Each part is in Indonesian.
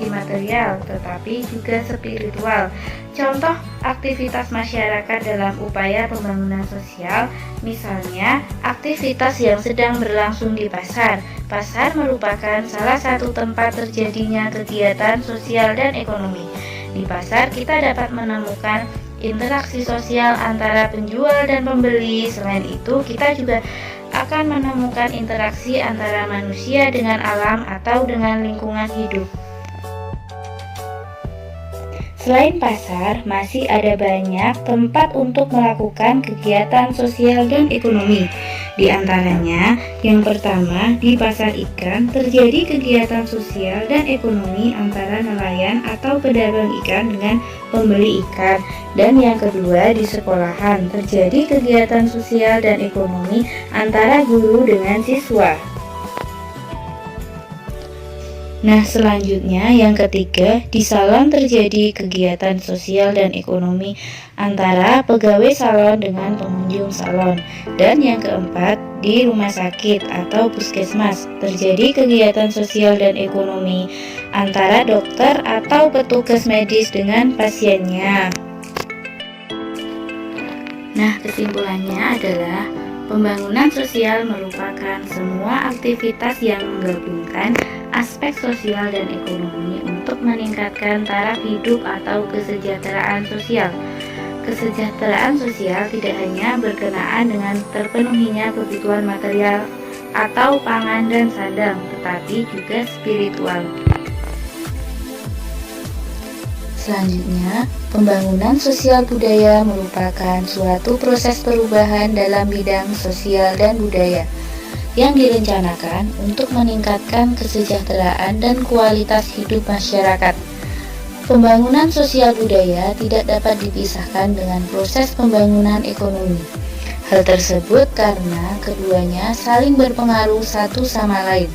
bagi material, tetapi juga spiritual. Contoh aktivitas masyarakat dalam upaya pembangunan sosial, misalnya aktivitas yang sedang berlangsung di pasar. Pasar merupakan salah satu tempat terjadinya kegiatan sosial dan ekonomi. Di pasar kita dapat menemukan interaksi sosial antara penjual dan pembeli. Selain itu, kita juga akan menemukan interaksi antara manusia dengan alam atau dengan lingkungan hidup. Selain pasar, masih ada banyak tempat untuk melakukan kegiatan sosial dan ekonomi. Di antaranya, yang pertama, di pasar ikan terjadi kegiatan sosial dan ekonomi antara nelayan atau pedagang ikan dengan pembeli ikan. Dan yang kedua, di sekolahan terjadi kegiatan sosial dan ekonomi antara guru dengan siswa. Nah, selanjutnya yang ketiga, di salon terjadi kegiatan sosial dan ekonomi antara pegawai salon dengan pengunjung salon. Dan yang keempat, di rumah sakit atau puskesmas terjadi kegiatan sosial dan ekonomi antara dokter atau petugas medis dengan pasiennya. Nah, kesimpulannya adalah pembangunan sosial merupakan semua aktivitas yang menggabungkan aspek sosial dan ekonomi untuk meningkatkan taraf hidup atau kesejahteraan sosial. Kesejahteraan sosial tidak hanya berkenaan dengan terpenuhinya kebutuhan material atau pangan dan sandang, tetapi juga spiritual. Selanjutnya, pembangunan sosial budaya merupakan suatu proses perubahan dalam bidang sosial dan budaya yang direncanakan untuk meningkatkan kesejahteraan dan kualitas hidup masyarakat. Pembangunan sosial budaya tidak dapat dipisahkan dengan proses pembangunan ekonomi. Hal tersebut karena keduanya saling berpengaruh satu sama lain.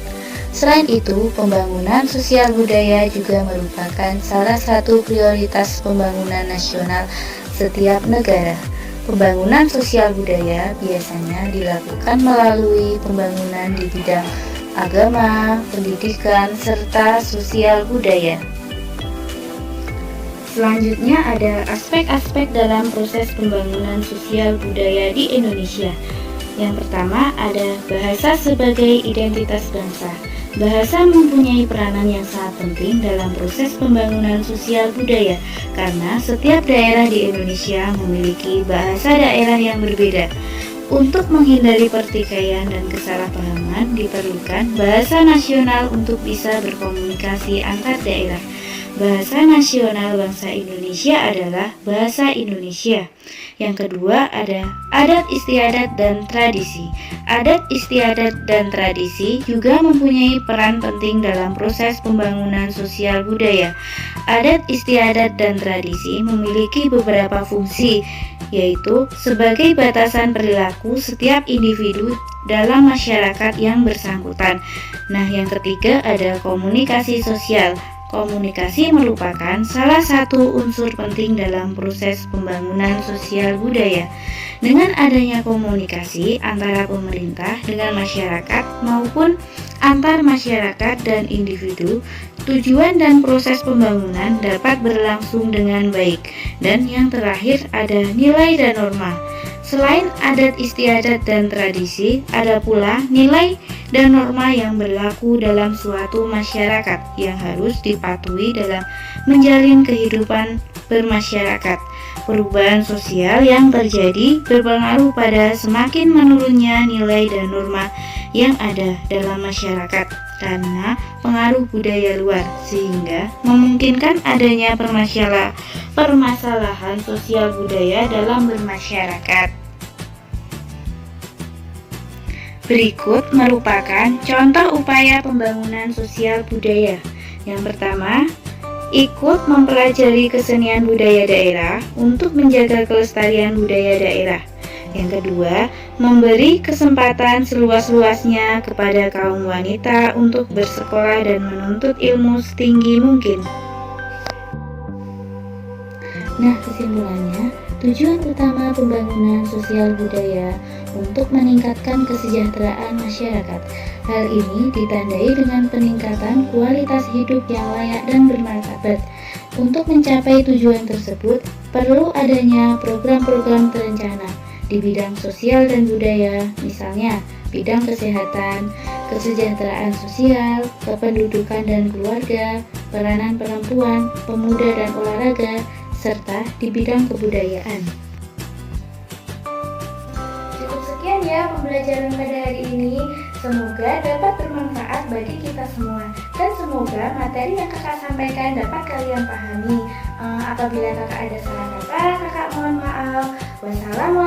Selain itu, pembangunan sosial budaya juga merupakan salah satu prioritas pembangunan nasional setiap negara. Pembangunan sosial budaya biasanya dilakukan melalui pembangunan di bidang agama, pendidikan, serta sosial budaya. Selanjutnya ada aspek-aspek dalam proses pembangunan sosial budaya di Indonesia. Yang pertama ada bahasa sebagai identitas bangsa. Bahasa mempunyai peranan yang sangat penting dalam proses pembangunan sosial budaya karena setiap daerah di Indonesia memiliki bahasa daerah yang berbeda. Untuk menghindari pertikaian dan kesalahpahaman diperlukan bahasa nasional untuk bisa berkomunikasi antar daerah. Bahasa nasional bangsa Indonesia adalah bahasa Indonesia. Yang kedua ada adat istiadat dan tradisi. Adat istiadat dan tradisi juga mempunyai peran penting dalam proses pembangunan sosial budaya. Adat istiadat dan tradisi memiliki beberapa fungsi, yaitu sebagai batasan perilaku setiap individu dalam masyarakat yang bersangkutan. Nah, yang ketiga ada komunikasi sosial. Komunikasi merupakan salah satu unsur penting dalam proses pembangunan sosial budaya. Dengan adanya komunikasi antara pemerintah dengan masyarakat maupun antar masyarakat dan individu, tujuan dan proses pembangunan dapat berlangsung dengan baik. Dan yang terakhir ada nilai dan norma. Selain adat istiadat dan tradisi, ada pula nilai dan norma yang berlaku dalam suatu masyarakat yang harus dipatuhi dalam menjalin kehidupan bermasyarakat. Perubahan sosial yang terjadi berpengaruh pada semakin menurunnya nilai dan norma yang ada dalam masyarakat karena pengaruh budaya luar, sehingga memungkinkan adanya permasalahan sosial budaya dalam bermasyarakat. Berikut merupakan contoh upaya pembangunan sosial budaya. Yang pertama, ikut mempelajari kesenian budaya daerah untuk menjaga kelestarian budaya daerah. Yang kedua, memberi kesempatan seluas-luasnya kepada kaum wanita untuk bersekolah dan menuntut ilmu setinggi mungkin. Nah, kesimpulannya, tujuan utama pembangunan sosial budaya untuk meningkatkan kesejahteraan masyarakat. Hal ini ditandai dengan peningkatan kualitas hidup yang layak dan bermartabat. Untuk mencapai tujuan tersebut, perlu adanya program-program terencana di bidang sosial dan budaya, misalnya bidang kesehatan, kesejahteraan sosial, kependudukan dan keluarga, peranan perempuan, pemuda dan olahraga, serta di bidang kebudayaan. Cukup sekian ya pembelajaran pada hari ini. Semoga dapat bermanfaat bagi kita semua. Dan semoga materi yang kakak sampaikan dapat kalian pahami. Apabila kakak ada salah kata, kakak mohon maaf. Wassalamualaikum